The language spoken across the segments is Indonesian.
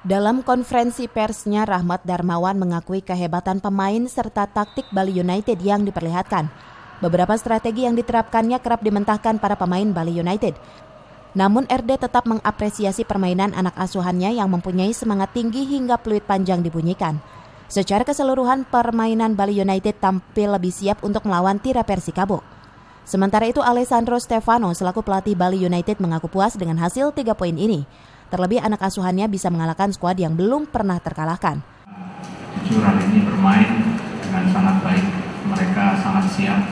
Dalam konferensi persnya, Rahmat Darmawan mengakui kehebatan pemain serta taktik Bali United yang diperlihatkan. Beberapa strategi yang diterapkannya kerap dimentahkan para pemain Bali United. Namun RD tetap mengapresiasi permainan anak asuhannya yang mempunyai semangat tinggi hingga peluit panjang dibunyikan. Secara keseluruhan, permainan Bali United tampil lebih siap untuk melawan Tira Persikabo. Sementara itu, Alessandro Stefano selaku pelatih Bali United mengaku puas dengan hasil 3 poin ini. Terlebih anak asuhannya bisa mengalahkan skuad yang belum pernah terkalahkan. Jujur hari ini bermain dengan sangat baik. Mereka sangat siap.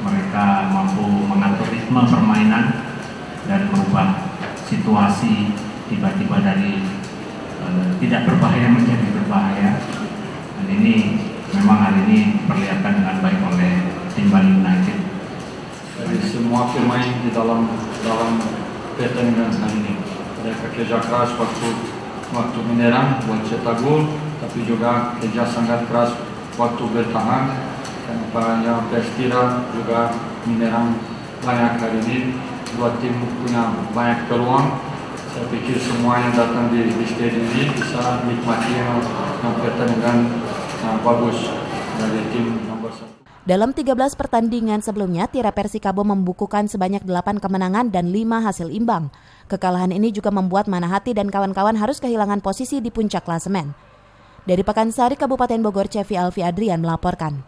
Mereka mampu mengatur ritme permainan dan merubah situasi tiba-tiba dari tidak berbahaya menjadi berbahaya. Dan ini memang hari ini diperlihatkan dengan baik oleh tim Bali United. Jadi semua pemain di dalam pertandingan kali ini. Mereka kerja keras waktu menyerang buat cetak gol, tapi juga kerja sangat keras waktu bertahan. Karena Persitira juga menyerang banyak hari ini. Dua tim punya banyak peluang. Saya pikir semua yang datang di stadion ini bisa nikmati yang pertandingan bagus dari tim nomor 1. Dalam 13 pertandingan sebelumnya, Tira Persikabo membukukan sebanyak 8 kemenangan dan 5 hasil imbang. Kekalahan ini juga membuat Manahati dan kawan-kawan harus kehilangan posisi di puncak klasemen. Dari Pekansari, Kabupaten Bogor, Cevi Alfi Adrian melaporkan.